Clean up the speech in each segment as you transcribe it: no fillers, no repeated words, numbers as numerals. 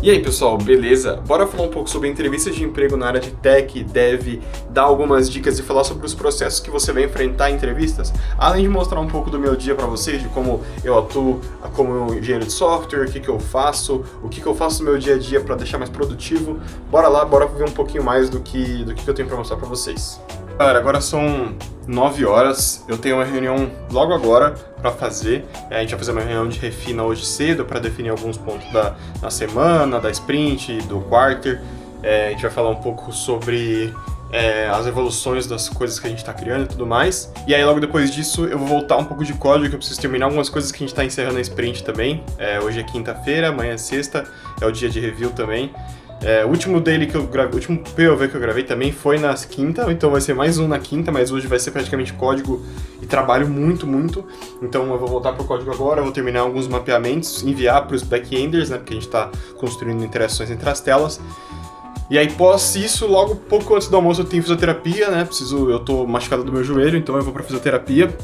E aí pessoal, beleza? Bora falar um pouco sobre entrevistas de emprego na área de tech, dev, dar algumas dicas e falar sobre os processos que você vai enfrentar em entrevistas, além de mostrar um pouco do meu dia para vocês, de como eu atuo como engenheiro de software, o que eu faço no meu dia a dia para deixar mais produtivo. Bora lá, bora ver um pouquinho mais do que eu tenho para mostrar para vocês. Galera, agora são 9 horas, eu tenho uma reunião logo agora para fazer. A gente vai fazer uma reunião de refina hoje cedo para definir alguns pontos da semana, da sprint, do quarter. A gente vai falar um pouco sobre as evoluções das coisas que a gente está criando e tudo mais. E aí logo depois disso eu vou voltar um pouco de código, que eu preciso terminar algumas coisas que a gente está encerrando a sprint também. Hoje é quinta-feira, amanhã é sexta, é o dia de review também. O último daily que eu gravei, o último POV que eu gravei também foi na quinta, então vai ser mais um na quinta, mas hoje vai ser praticamente código e trabalho muito. Então eu vou voltar pro código agora, vou terminar alguns mapeamentos, enviar para os back-enders, né, porque a gente está construindo interações entre as telas. E aí, pós isso, logo pouco antes do almoço eu tenho fisioterapia, né, eu tô machucado do meu joelho, então eu vou pra fisioterapia.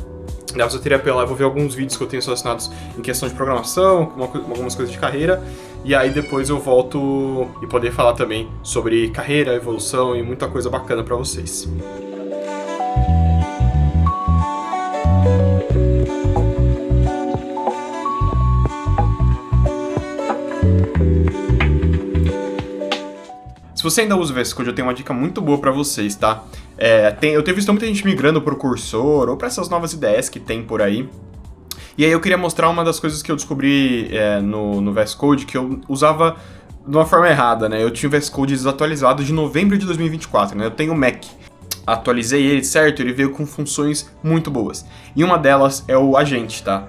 Na fisioterapia lá eu vou ver alguns vídeos que eu tenho selecionados em questão de programação, algumas coisas de carreira, e aí depois eu volto e poder falar também sobre carreira, evolução e muita coisa bacana pra vocês. Se você ainda usa o VS Code, eu tenho uma dica muito boa pra vocês, tá? Eu tenho visto muita gente migrando pro Cursor ou pra essas novas ideias que tem por aí. E aí eu queria mostrar uma das coisas que eu descobri no VS Code, que eu usava de uma forma errada, né? Eu tinha o VS Code desatualizado de novembro de 2024, né? Eu tenho o Mac. Atualizei ele, certo? Ele veio com funções muito boas. E uma delas é o agente, tá?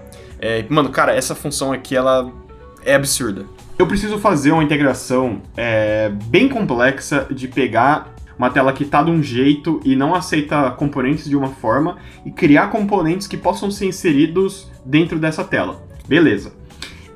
Mano, cara, essa função aqui, ela é absurda. Eu preciso fazer uma integração bem complexa de pegar uma tela que está de um jeito e não aceita componentes de uma forma e criar componentes que possam ser inseridos dentro dessa tela. Beleza.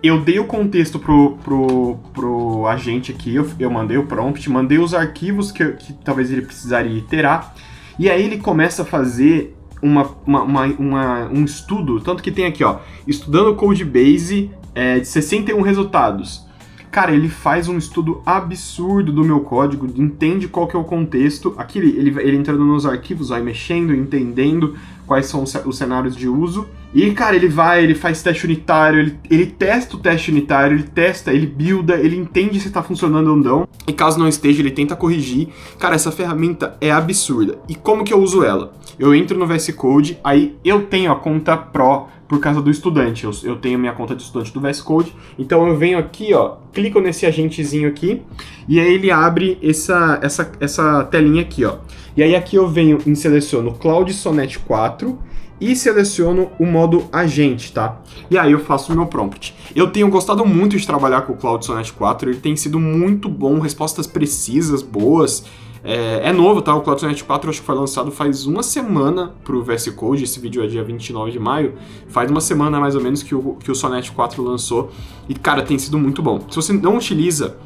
Eu dei o contexto pro agente aqui, eu mandei o prompt, mandei os arquivos que talvez ele precisaria iterar, e aí ele começa a fazer um estudo, tanto que tem aqui, ó, estudando Codebase de 61 resultados. Cara, ele faz um estudo absurdo do meu código, entende qual que é o contexto. Aqui ele entrando nos arquivos, vai mexendo, entendendo quais são os cenários de uso. E, cara, ele faz teste unitário, ele testa o teste unitário, ele builda, ele entende se tá funcionando ou não. E caso não esteja, ele tenta corrigir. Cara, essa ferramenta é absurda. E como que eu uso ela? Eu entro no VS Code, aí eu tenho a conta Pro por causa do estudante. Eu tenho minha conta de estudante do VS Code, então eu venho aqui, ó, clico nesse agentezinho aqui, e aí ele abre essa telinha aqui, ó. E aí aqui eu venho e seleciono Cloud Sonnet 4 e seleciono o modo agente, tá? E aí eu faço o meu prompt. Eu tenho gostado muito de trabalhar com o Cloud Sonnet 4, ele tem sido muito bom, respostas precisas, boas. É novo, tá? O Cloud Sonnet 4 acho que foi lançado faz uma semana pro VS Code, esse vídeo é dia 29 de maio, faz uma semana mais ou menos que o Sonnet 4 lançou, e cara, tem sido muito bom. Se você não utiliza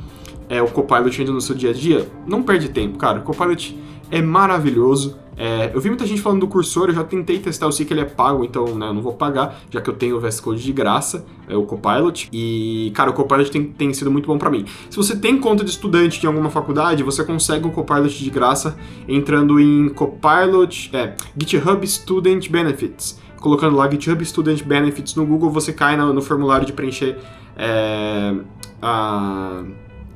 o Copilot ainda no seu dia a dia, não perde tempo, cara. O Copilot é maravilhoso. Eu vi muita gente falando do Cursor, eu já tentei testar, eu sei que ele é pago, então né, eu não vou pagar, já que eu tenho o VS Code de graça, o Copilot, e cara, o Copilot tem sido muito bom pra mim. Se você tem conta de estudante em alguma faculdade, você consegue o Copilot de graça entrando em Copilot, GitHub Student Benefits. Colocando lá GitHub Student Benefits no Google, você cai no formulário de preencher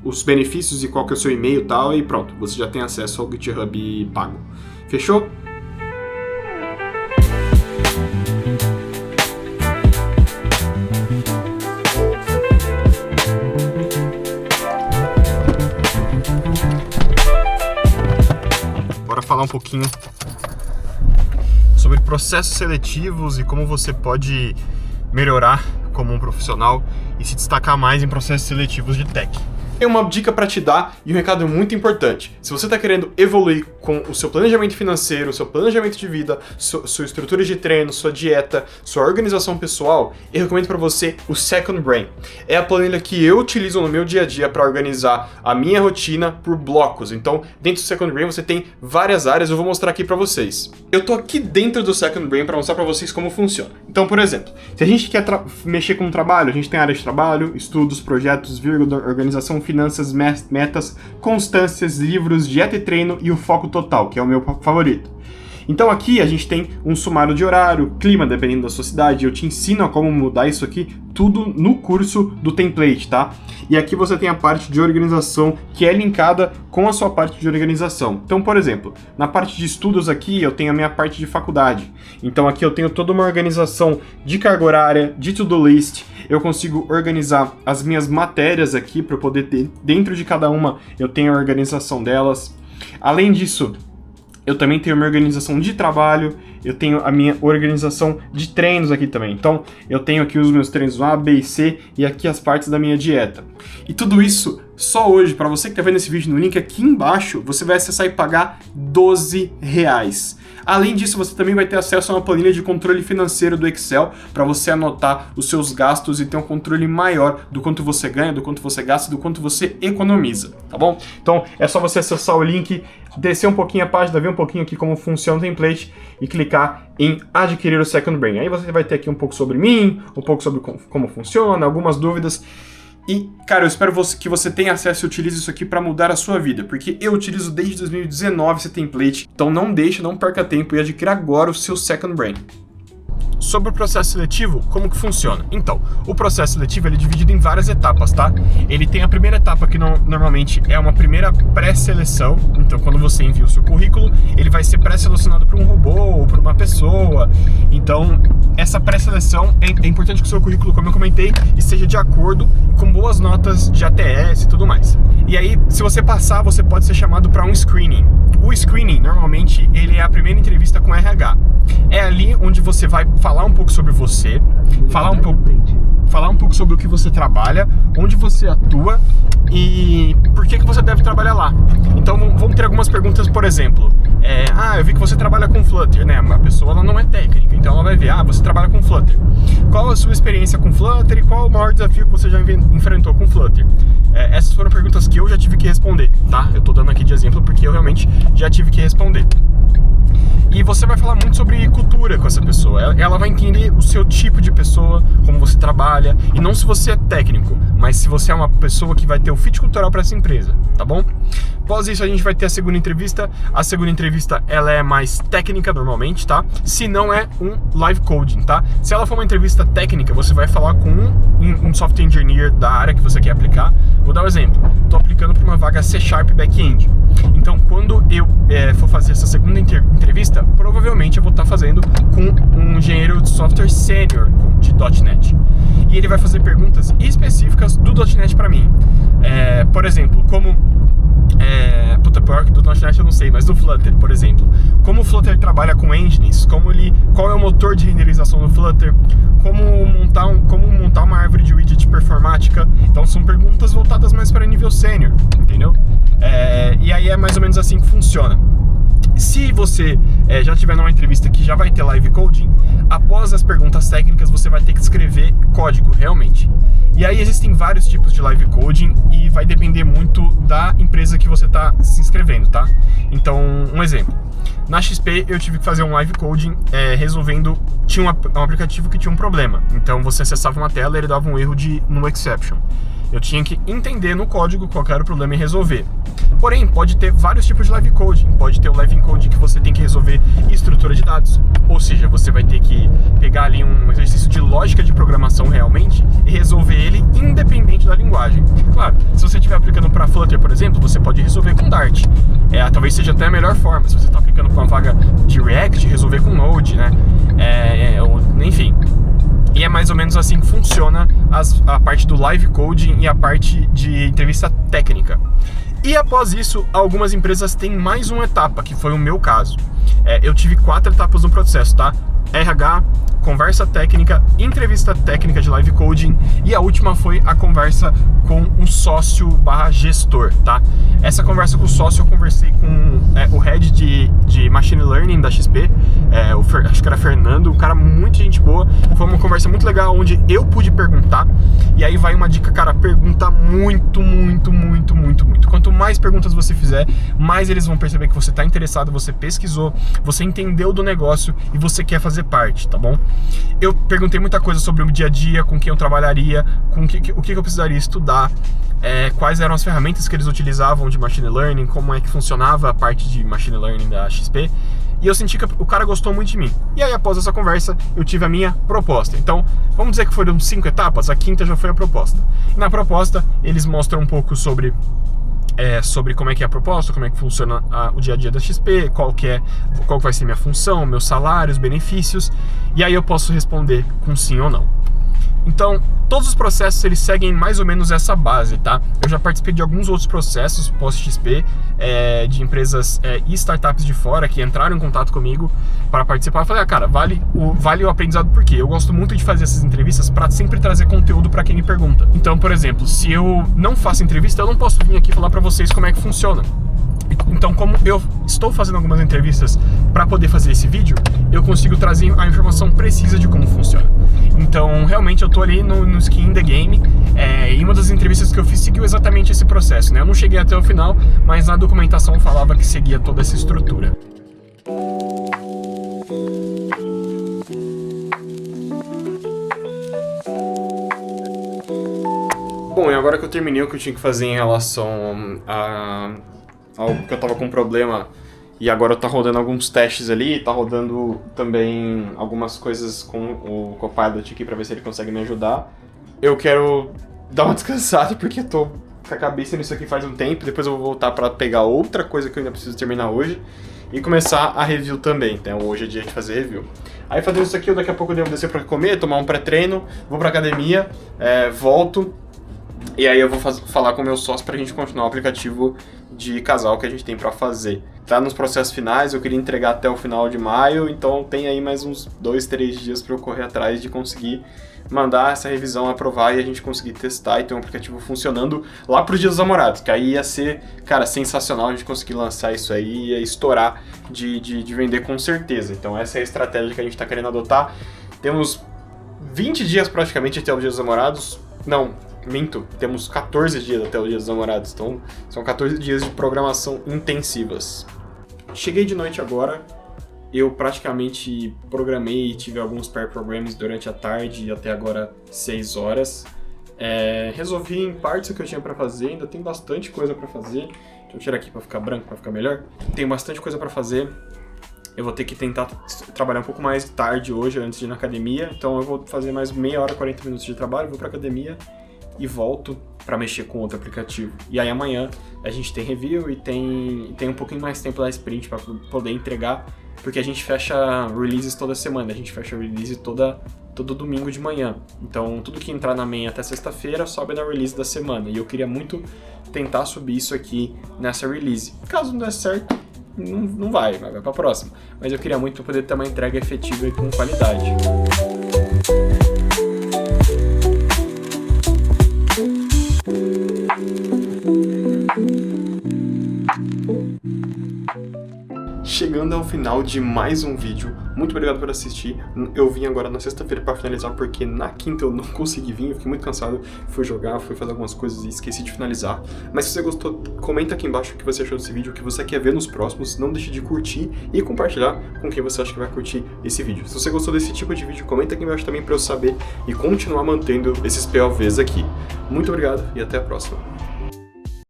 os benefícios e qual que é o seu e-mail e tal, e pronto, você já tem acesso ao GitHub pago. Fechou? Bora falar um pouquinho sobre processos seletivos e como você pode melhorar como um profissional e se destacar mais em processos seletivos de tech. Tenho uma dica para te dar e um recado muito importante. Se você está querendo evoluir com o seu planejamento financeiro, o seu planejamento de vida, sua estrutura de treino, sua dieta, sua organização pessoal, eu recomendo para você o Second Brain. É a planilha que eu utilizo no meu dia a dia para organizar a minha rotina por blocos. Então, dentro do Second Brain você tem várias áreas, eu vou mostrar aqui para vocês. Eu tô aqui dentro do Second Brain para mostrar para vocês como funciona. Então, por exemplo, se a gente quer mexer com o trabalho, a gente tem área de trabalho, estudos, projetos, organização finanças, metas, constâncias, livros, dieta e treino e o foco total, que é o meu favorito. Então aqui a gente tem um sumário de horário, clima, dependendo da sua cidade. Eu te ensino a como mudar isso aqui, tudo no curso do template, tá? E aqui você tem a parte de organização, que é linkada com a sua parte de organização. Então, por exemplo, na parte de estudos aqui, eu tenho a minha parte de faculdade. Então aqui eu tenho toda uma organização de carga horária, de to-do list. Eu consigo organizar as minhas matérias aqui, para eu poder ter, dentro de cada uma, eu tenho a organização delas. Além disso, eu também tenho a minha organização de trabalho, eu tenho a minha organização de treinos aqui também. Então, eu tenho aqui os meus treinos A, B e C e aqui as partes da minha dieta. E tudo isso só hoje, para você que está vendo esse vídeo no link aqui embaixo, você vai acessar e pagar R$12. Além disso, você também vai ter acesso a uma planilha de controle financeiro do Excel para você anotar os seus gastos e ter um controle maior do quanto você ganha, do quanto você gasta, do quanto você economiza, tá bom? Então, é só você acessar o link, descer um pouquinho a página, ver um pouquinho aqui como funciona o template e clicar em adquirir o Second Brain. Aí você vai ter aqui um pouco sobre mim, um pouco sobre como funciona, algumas dúvidas. E, cara, eu espero que você tenha acesso e utilize isso aqui para mudar a sua vida, porque eu utilizo desde 2019 esse template, então não perca tempo e adquira agora o seu Second Brain. Sobre o processo seletivo, como que funciona? Então, o processo seletivo ele é dividido em várias etapas, tá? Ele tem a primeira etapa que normalmente é uma primeira pré-seleção. Então, quando você envia o seu currículo, ele vai ser pré-selecionado por um robô ou por uma pessoa. Então, essa pré-seleção é importante que o seu currículo, como eu comentei, esteja de acordo com boas notas de ATS e tudo mais. E aí, se você passar, você pode ser chamado para um screening. O screening, normalmente, ele é a primeira entrevista com RH. É ali onde você vai falar um pouco sobre você, falar um pouco sobre o que você trabalha, onde você atua e por que você deve trabalhar lá. Então vamos ter algumas perguntas, por exemplo, eu vi que você trabalha com Flutter, né? A pessoa ela não é técnica, então ela vai ver, você trabalha com Flutter. Qual a sua experiência com Flutter e qual o maior desafio que você já enfrentou com Flutter? Essas foram perguntas que eu já tive que responder, tá? Eu tô dando aqui de exemplo porque eu realmente já tive que responder. E você vai falar muito sobre cultura com essa pessoa. Ela vai entender o seu tipo de pessoa, como você trabalha, e não se você é técnico, mas se você é uma pessoa que vai ter o fit cultural para essa empresa, tá bom? Após isso, a gente vai ter a segunda entrevista. A segunda entrevista, ela é mais técnica normalmente, tá? Se não é um live coding, tá? Se ela for uma entrevista técnica, você vai falar com um software engineer da área que você quer aplicar. Vou dar um exemplo. Estou aplicando para uma vaga C# back-end. Então, quando eu for fazer essa segunda entrevista, provavelmente eu vou estar fazendo com um engenheiro de software sênior de .NET. E ele vai fazer perguntas específicas do .NET para mim. Por exemplo, como... pior que do .NET eu não sei, mas do Flutter, por exemplo. Como o Flutter trabalha com engines, qual é o motor de renderização do Flutter, como montar uma árvore de widget performática. Então são perguntas voltadas mais para nível sênior, entendeu? E aí é mais ou menos assim que funciona. Se você já tiver numa entrevista que já vai ter live coding, após as perguntas técnicas você vai ter que escrever código, realmente. E aí existem vários tipos de live coding e vai depender muito da empresa que você está se inscrevendo, tá? Então, um exemplo. Na XP eu tive que fazer um live coding resolvendo... Tinha um aplicativo que tinha um problema. Então você acessava uma tela e ele dava um erro no exception. Eu tinha que entender no código qual era o problema e resolver. Porém, pode ter vários tipos de live coding. Pode ter o live coding que você tem que resolver estrutura de dados. Ou seja, você vai ter que pegar ali um exercício de lógica de programação realmente e resolver ele independente da linguagem. Claro, se você estiver aplicando para Flutter, por exemplo, você pode resolver com Dart. Talvez seja até a melhor forma. Se você está aplicando para uma vaga de React, resolver com Node, né? Enfim. E é mais ou menos assim que funciona a parte do live coding e a parte de entrevista técnica. E após isso, algumas empresas têm mais uma etapa, que foi o meu caso. Eu tive 4 etapas no processo, tá? RH, conversa técnica, entrevista técnica de live coding e a última foi a conversa com um sócio/gestor, tá? Essa conversa com o sócio eu conversei com o head de Machine Learning da XP, acho que era Fernando, um cara muito gente boa. Foi uma conversa muito legal onde eu pude perguntar. E aí vai uma dica, cara, pergunta muito. Quanto mais perguntas você fizer, mais eles vão perceber que você está interessado, você pesquisou, você entendeu do negócio e você quer fazer parte, tá bom? Eu perguntei muita coisa sobre o dia a dia, com quem eu trabalharia, o que eu precisaria estudar, quais eram as ferramentas que eles utilizavam de Machine Learning, como é que funcionava a parte de Machine Learning da XP. E eu senti que o cara gostou muito de mim. E aí, após essa conversa, eu tive a minha proposta. Então, vamos dizer que foram 5 etapas, a quinta já foi a proposta. E na proposta, eles mostram um pouco sobre como é que é a proposta, como é que funciona o dia a dia da XP, qual vai ser minha função, meus salários, benefícios, e aí eu posso responder com sim ou não. Então, todos os processos eles seguem mais ou menos essa base, tá? Eu já participei de alguns outros processos pós-XP, de empresas e startups de fora que entraram em contato comigo para participar. Eu falei, cara, vale o aprendizado, porque eu gosto muito de fazer essas entrevistas para sempre trazer conteúdo para quem me pergunta. Então, por exemplo, se eu não faço entrevista, eu não posso vir aqui falar para vocês como é que funciona. Então, como eu estou fazendo algumas entrevistas para poder fazer esse vídeo, eu consigo trazer a informação precisa de como funciona. Então, realmente, eu tô ali no skin in the game, e uma das entrevistas que eu fiz seguiu exatamente esse processo, né? Eu não cheguei até o final, mas na documentação falava que seguia toda essa estrutura. Bom, e agora que eu terminei o que eu tinha que fazer em relação ao que eu tava com problema, e agora tá rodando alguns testes ali, tá rodando também algumas coisas com o Copilot aqui pra ver se ele consegue me ajudar. Eu quero dar uma descansada porque eu tô com a cabeça nisso aqui faz um tempo, depois eu vou voltar pra pegar outra coisa que eu ainda preciso terminar hoje e começar a review também, então hoje é dia de fazer review. Aí fazendo isso aqui, daqui a pouco eu devo descer pra comer, tomar um pré-treino, vou pra academia, volto. E aí eu vou falar com o meu sócio pra gente continuar o aplicativo de casal que a gente tem pra fazer. Tá nos processos finais, eu queria entregar até o final de maio, então tem aí mais uns 2, 3 dias pra eu correr atrás de conseguir mandar essa revisão, aprovar e a gente conseguir testar e ter um aplicativo funcionando lá pros Dias dos Namorados, que aí ia ser, cara, sensacional a gente conseguir lançar isso aí e ia estourar de vender com certeza. Então essa é a estratégia que a gente tá querendo adotar. Temos 20 dias praticamente até o Dia dos Namorados. Não, minto, temos 14 dias até o Dia dos Namorados, então são 14 dias de programação intensivas. Cheguei de noite agora, eu praticamente programei e tive alguns pair programs durante a tarde e até agora 6 horas. Resolvi em partes o que eu tinha pra fazer, ainda tem bastante coisa pra fazer. Deixa eu tirar aqui pra ficar branco, pra ficar melhor. Tem bastante coisa pra fazer. Eu vou ter que tentar trabalhar um pouco mais tarde hoje, antes de ir na academia. Então eu vou fazer mais meia hora, 40 minutos de trabalho, vou pra academia e volto para mexer com outro aplicativo. E aí amanhã a gente tem review e tem um pouquinho mais tempo da sprint para poder entregar, porque a gente fecha releases toda semana, a gente fecha release todo domingo de manhã. Então tudo que entrar na main até sexta-feira sobe na release da semana. E eu queria muito tentar subir isso aqui nessa release. Caso não der certo, não vai pra próxima. Mas eu queria muito poder ter uma entrega efetiva e com qualidade. Chegando ao final de mais um vídeo, muito obrigado por assistir. Eu vim agora na sexta-feira para finalizar, porque na quinta eu não consegui vir, eu fiquei muito cansado, fui jogar, fui fazer algumas coisas e esqueci de finalizar. Mas se você gostou, comenta aqui embaixo o que você achou desse vídeo, o que você quer ver nos próximos, não deixe de curtir e compartilhar com quem você acha que vai curtir esse vídeo. Se você gostou desse tipo de vídeo, comenta aqui embaixo também para eu saber e continuar mantendo esses POVs aqui. Muito obrigado e até a próxima.